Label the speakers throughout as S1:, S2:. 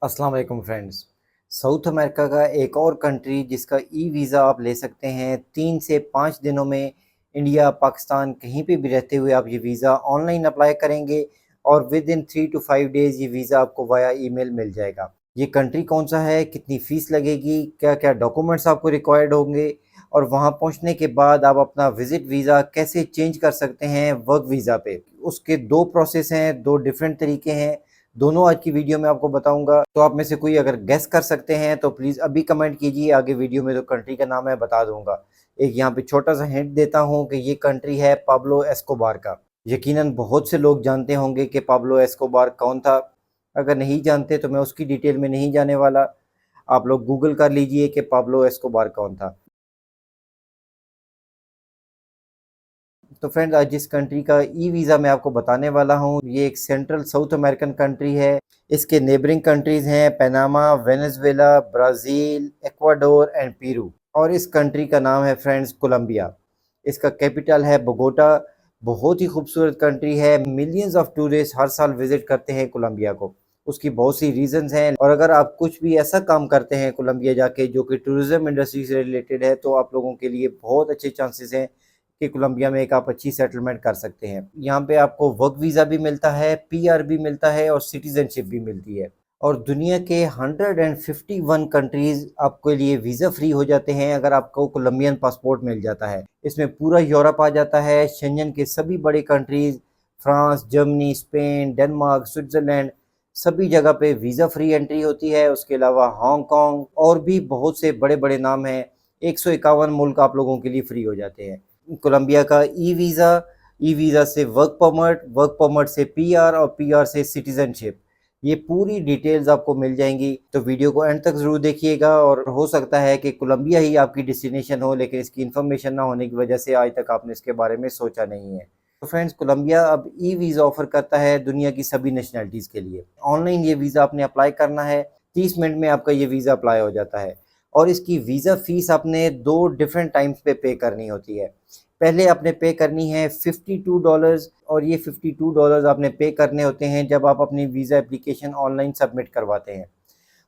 S1: अस्सलाम वालेकुम friends. South America का एक और कंट्री जिसका ई वीज़ा आप ले सकते हैं 3 से 5 दिनों में। इंडिया, पाकिस्तान कहीं पे भी रहते हुए आप ये वीज़ा ऑनलाइन अप्लाई करेंगे और विद इन 3 टू 5 डेज़ ये वीज़ा आपको वाया ईमेल मिल जाएगा। ये कंट्री कौन-सा है, कितनी फ़ीस लगेगी, क्या-क्या डॉक्यूमेंट्स आपको रिक्वायर्ड होंगे और वहाँ पहुँचने के बाद आप अपना विज़िट वीज़ा कैसे चेंज कर सकते हैं वर्क वीज़ा पे। उसके 2 प्रोसेस हैं, 2 डिफरेंट तरीके हैं। दोनों आज की वीडियो में आपको बताऊंगा। तो आप में से कोई अगर गेस कर सकते हैं तो प्लीज़ अभी कमेंट कीजिए। आगे वीडियो में जो कंट्री का नाम है बता दूंगा। एक यहाँ पे छोटा सा हिंट देता हूँ कि ये कंट्री है पाब्लो एस्कोबार का। यकीनन बहुत से लोग जानते होंगे कि पाब्लो एस्कोबार कौन था। अगर नहीं जानते तो मैं उसकी डिटेल में नहीं जाने वाला। आप लोग गूगल कर लीजिए कि पाब्लो एस्कोबार कौन था। तो फ्रेंड्स, आज जिस कंट्री का ई वीज़ा मैं आपको बताने वाला हूँ ये एक सेंट्रल साउथ अमेरिकन कंट्री है। इसके नेबरिंग कंट्रीज़ हैं Panama, Venezuela, Brazil, Ecuador and Peru. और इस कंट्री का नाम है फ्रेंड्स कोलंबिया। इसका कैपिटल है बोगोटा। बहुत ही खूबसूरत कंट्री है। मिलियंस ऑफ टूरिस्ट हर साल विज़िट करते हैं कोलंबिया को। उसकी बहुत सी रीज़न्स हैं और अगर आप कुछ भी ऐसा काम करते हैं कोलंबिया जाके जो कि टूरिज़्म इंडस्ट्री से रिलेटेड है तो आप लोगों के लिए बहुत अच्छे चांसेस हैं कि कोलंबिया में एक आप अच्छी सेटलमेंट कर सकते हैं। यहाँ पे आपको वर्क वीज़ा भी मिलता है, पीआर भी मिलता है और सिटीज़नशिप भी मिलती है। और दुनिया के 151 कंट्रीज़ आपके लिए वीज़ा फ्री हो जाते हैं अगर आपको कोलंबियन पासपोर्ट मिल जाता है। इसमें पूरा यूरोप आ जाता है, शेंजन के सभी बड़े countries, France, Germany, Spain, Denmark, Switzerland, सभी जगह पे वीज़ा फ्री एंट्री होती है। उसके अलावा हांगकांग और भी बहुत से बड़े-बड़े नाम हैं। 151 मुल्क आप लोगों के लिए फ्री हो जाते हैं। कोलंबिया का ई वीज़ा, ई वीज़ा से वर्क परमिट, वर्क परमिट से पीआर और पीआर से सिटीजनशिप। ये पूरी डिटेल्स आपको मिल जाएंगी। तो वीडियो को एंड तक ज़रूर देखिएगा। और हो सकता है कि कोलंबिया ही आपकी डेस्टिनेशन हो लेकिन इसकी इन्फॉर्मेशन ना होने की वजह से आज तक आपने इसके बारे में सोचा नहीं है। तो फ्रेंड्स, कोलंबिया अब ई वीज़ा ऑफर करता है दुनिया की सभी नेशनलिटीज़ के लिए। ऑनलाइन ये वीज़ा आपने अप्लाई करना है, 30 मिनट में आपका ये वीज़ा अप्लाई हो जाता है। और इसकी वीज़ा फ़ीस आपने 2 डिफरेंट टाइम्स पे करनी होती है। पहले आपने पे करनी है $52 और ये $52 आपने पे करने होते हैं जब आप अपनी वीज़ा एप्लीकेशन ऑनलाइन सबमिट करवाते हैं।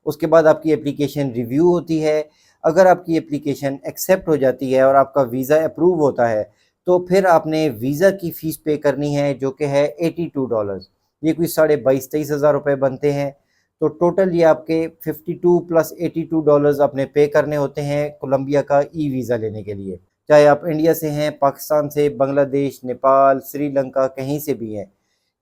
S1: उसके बाद आपकी एप्लीकेशन रिव्यू होती है। अगर आपकी एप्लीकेशन एक्सेप्ट हो जाती है और आपका वीज़ा अप्रूव होता है तो फिर आपने वीज़ा की फ़ीस पे करनी है जो कि है $82। ये कोई साढ़े 22-23 हज़ार रुपये बनते हैं। तो टोटल ये आपके 52 प्लस $82 आपने पे करने होते हैं कोलंबिया का ई वीज़ा लेने के लिए। चाहे आप इंडिया से हैं, पाकिस्तान से, बांग्लादेश, नेपाल, श्रीलंका, कहीं से भी हैं,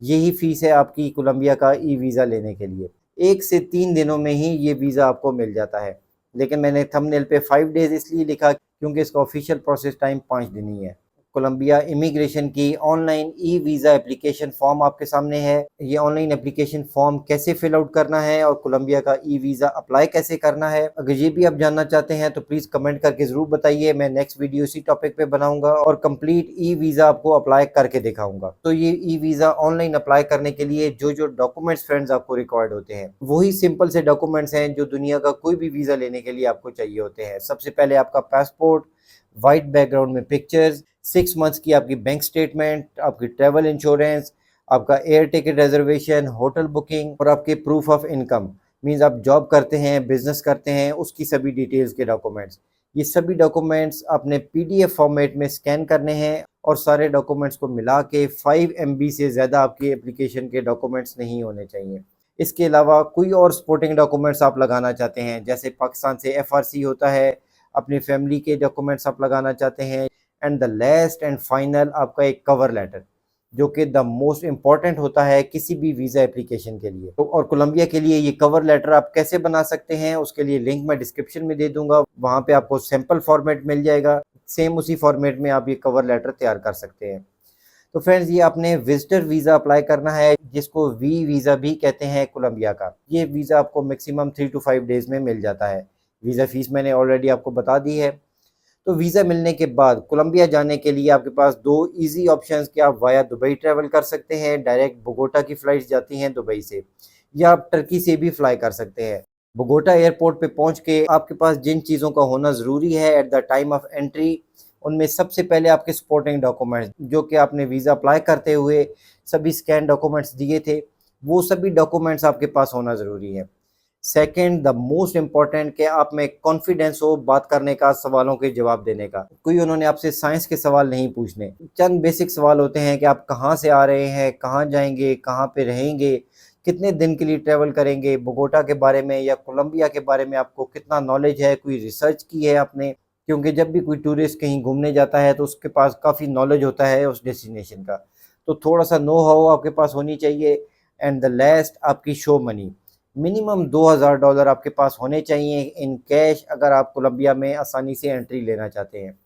S1: यही फ़ीस है आपकी कोलंबिया का ई वीज़ा लेने के लिए। 1 से 3 दिनों में ही ये वीज़ा आपको मिल जाता है। लेकिन मैंने थंबनेल पे 5 डेज़ इसलिए लिखा क्योंकि इसका ऑफ़िशियल प्रोसेस टाइम 5 दिन ही है। कोलंबिया इमिग्रेशन की online e visa application form आपके सामने है। ये ऑनलाइन एप्लीकेशन फॉर्म कैसे फिल आउट करना है और कोलंबिया का ई वीज़ा अप्लाई कैसे करना है, अगर ये भी आप जानना चाहते हैं तो प्लीज़ कमेंट करके ज़रूर बताइए। मैं नेक्स्ट वीडियो इसी टॉपिक पे बनाऊंगा और कंप्लीट ई वीज़ा आपको अप्लाई करके दिखाऊंगा। तो ये ई वीज़ा ऑनलाइन अप्लाई करने के लिए जो जो डॉक्यूमेंट्स फ्रेंड्स आपको रिक्वायर्ड होते हैं वही सिंपल से डॉक्यूमेंट्स हैं जो दुनिया का कोई भी वीज़ा लेने के लिए आपको चाहिए होते हैं। सबसे पहले आपका पासपोर्ट, वाइट बैकग्राउंड में पिक्चर्स, 6 मंथ्स की आपकी बैंक स्टेटमेंट, आपकी ट्रैवल इंश्योरेंस, आपका air ticket reservation, hotel booking और आपके प्रूफ ऑफ इनकम। मींस आप जॉब करते हैं, बिजनेस करते हैं, उसकी सभी डिटेल्स के डॉक्यूमेंट्स। ये सभी डॉक्यूमेंट्स अपने पीडीएफ फॉर्मेट में स्कैन करने हैं और सारे डॉक्यूमेंट्स को मिला के 5 MB से ज़्यादा आपकी एप्लीकेशन के डॉक्यूमेंट्स नहीं होने चाहिए। इसके अलावा कोई और सपोर्टिंग डॉक्यूमेंट्स आप लगाना चाहते हैं, जैसे पाकिस्तान से एफआरसी होता है, अपनी फैमिली के डॉक्यूमेंट्स आप लगाना चाहते हैं, and the last and final आपका एक कवर लेटर जो कि द मोस्ट इम्पॉर्टेंट होता है किसी भी वीज़ा एप्लीकेशन के लिए। तो और कोलंबिया के लिए ये कवर लेटर आप कैसे बना सकते हैं उसके लिए लिंक मैं डिस्क्रिप्शन में दे दूंगा। वहाँ पे आपको सैम्पल फॉर्मेट मिल जाएगा। सेम उसी फॉर्मेट में आप ये कवर लेटर तैयार कर सकते हैं। तो फ्रेंड्स, ये आपने विजिटर वीज़ा अप्लाई करना है जिसको वी वीज़ा भी कहते हैं कोलंबिया का। ये वीज़ा आपको मैक्सिमम 3 टू 5 डेज़ में मिल जाता है। वीज़ा फ़ीस मैंने ऑलरेडी आपको बता दी है। तो वीज़ा मिलने के बाद कोलंबिया जाने के लिए आपके पास 2 ईज़ी ऑप्शंस कि आप वाया दुबई ट्रैवल कर सकते हैं, डायरेक्ट बोगोटा की फ़्लाइट्स जाती हैं दुबई से, या आप टर्की से भी फ्लाई कर सकते हैं। बोगोटा एयरपोर्ट पे पहुंच के आपके पास जिन चीज़ों का होना ज़रूरी है at the time of entry, उनमें सबसे पहले आपके सपोर्टिंग डॉक्यूमेंट्स जो कि आपने वीज़ा अप्लाई करते हुए सभी स्कैन डॉक्यूमेंट्स दिए थे, वो सभी डॉक्यूमेंट्स आपके पास होना ज़रूरी है। सेकंड, द मोस्ट इम्पॉर्टेंट, कि आप में कॉन्फिडेंस हो बात करने का, सवालों के जवाब देने का। कोई उन्होंने आपसे साइंस के सवाल नहीं पूछने, चंद बेसिक सवाल होते हैं कि आप कहाँ से आ रहे हैं, कहाँ जाएंगे, कहाँ पे रहेंगे, कितने दिन के लिए ट्रैवल करेंगे, बोगोटा के बारे में या कोलंबिया के बारे में आपको कितना नॉलेज है, कोई रिसर्च की है आपने। क्योंकि जब भी कोई टूरिस्ट कहीं घूमने जाता है तो उसके पास काफ़ी नॉलेज होता है उस डेस्टिनेशन का, तो थोड़ा सा नो हाउ आपके पास होनी चाहिए। एंड द लास्ट, आपकी शो मनी, मिनिमम $2000 आपके पास होने चाहिए इन कैश, अगर आप कोलंबिया में आसानी से एंट्री लेना चाहते हैं।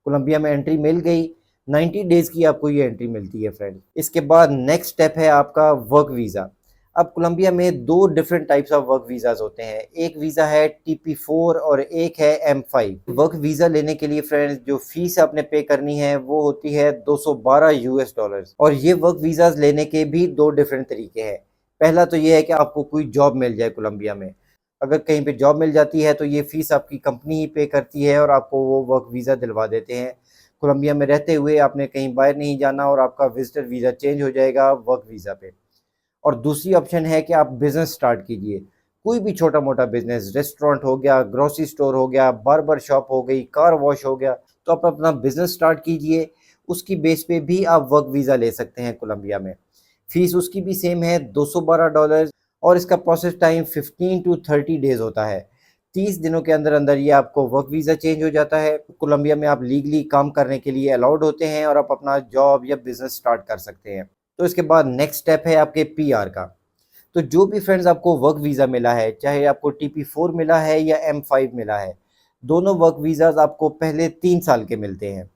S1: कोलंबिया में एंट्री मिल गई, 90 डेज़ की आपको ये एंट्री मिलती है फ्रेंड। इसके बाद नेक्स्ट स्टेप है आपका वर्क वीज़ा। अब कोलंबिया में दो different types of work visas होते हैं, एक वीज़ा है TP4 और एक है M5। वर्क वीज़ा लेने के लिए फ्रेंड्स जो फीस आपने पे करनी है वो होती है $212, और ये वर्क वीज़ाज लेने के भी दो डिफरेंट तरीके हैं। पहला तो ये है कि आपको कोई जॉब मिल जाए कोलंबिया में, अगर कहीं पे जॉब मिल जाती है तो ये फ़ीस आपकी कंपनी ही पे करती है और आपको वो वर्क वीज़ा दिलवा देते हैं। कोलंबिया में रहते हुए आपने कहीं बाहर नहीं जाना और आपका विजिटर वीज़ा चेंज हो जाएगा वर्क वीज़ा पे। और दूसरी ऑप्शन है कि आप बिज़नेस स्टार्ट कीजिए, कोई भी छोटा मोटा बिज़नेस, रेस्टोरेंट हो गया, ग्रोसरी स्टोर हो गया, बार्बर शॉप हो गई, कार वॉश हो गया, तो आप अपना बिज़नेस स्टार्ट कीजिए। उसकी बेस पे भी आप वर्क वीज़ा ले सकते हैं कोलंबिया में। फ़ीस उसकी भी सेम है $212, और इसका प्रोसेस टाइम 15 टू 30 डेज़ होता है। 30 दिनों के अंदर अंदर ये आपको वर्क वीज़ा चेंज हो जाता है। कोलंबिया में आप लीगली काम करने के लिए अलाउड होते हैं और आप अपना जॉब या बिज़नेस स्टार्ट कर सकते हैं। तो इसके बाद नेक्स्ट स्टेप है आपके PR का। तो जो भी फ्रेंड्स आपको वर्क वीज़ा मिला है, चाहे आपको TP4 मिला है या M5 मिला है, दोनों वर्क वीज़ाज़ आपको पहले 3 साल के मिलते हैं।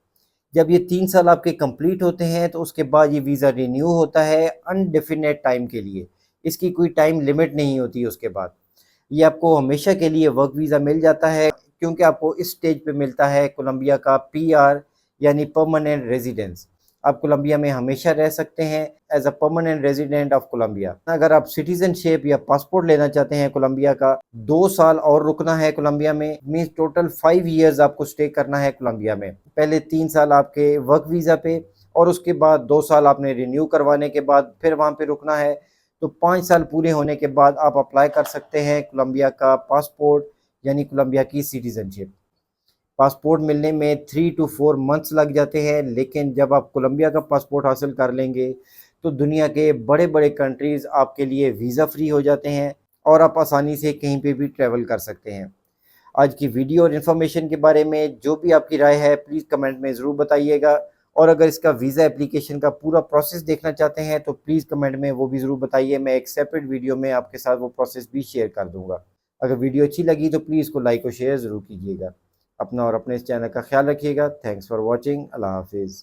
S1: जब ये 3 साल आपके कंप्लीट होते हैं तो उसके बाद ये वीज़ा रिन्यू होता है अनडेफिनेट टाइम के लिए। इसकी कोई टाइम लिमिट नहीं होती उसके बाद। ये आपको हमेशा के लिए वर्क वीज़ा मिल जाता है, क्योंकि आपको इस स्टेज पे मिलता है कोलंबिया का PR, यानी परमानेंट रेजिडेंस। आप कोलंबिया में हमेशा रह सकते हैं as a permanent resident of Colombia. अगर आप सिटीजनशिप या पासपोर्ट लेना चाहते हैं कोलंबिया का, 2 साल और रुकना है कोलंबिया में, मीन्स टोटल 5 years आपको स्टे करना है कोलंबिया में। पहले 3 साल आपके वर्क वीज़ा पे, और उसके बाद 2 साल आपने रिन्यू करवाने के बाद फिर वहाँ पे रुकना है। तो 5 साल पूरे होने के बाद आप अप्लाई कर सकते हैं कोलंबिया का पासपोर्ट, यानी कोलंबिया की सिटीजनशिप। पासपोर्ट मिलने में 3 to 4 मंथ्स लग जाते हैं, लेकिन जब आप कोलंबिया का पासपोर्ट हासिल कर लेंगे तो दुनिया के बड़े बड़े कंट्रीज़ आपके लिए वीज़ा फ्री हो जाते हैं और आप आसानी से कहीं पे भी ट्रैवल कर सकते हैं। आज की वीडियो और इन्फॉर्मेशन के बारे में जो भी आपकी राय है प्लीज़ कमेंट में ज़रूर बताइएगा, और अगर इसका वीज़ा एप्लीकेशन का पूरा प्रोसेस देखना चाहते हैं तो प्लीज़ कमेंट में वो भी ज़रूर बताइए। मैं एक सेपरेट वीडियो में आपके साथ वो प्रोसेस भी शेयर कर दूँगा। अगर वीडियो अच्छी लगी तो प्लीज़ इसको लाइक और शेयर ज़रूर कीजिएगा। अपना और अपने इस चैनल का ख्याल रखिएगा। Thanks for watching. अल्लाह हाफिज़।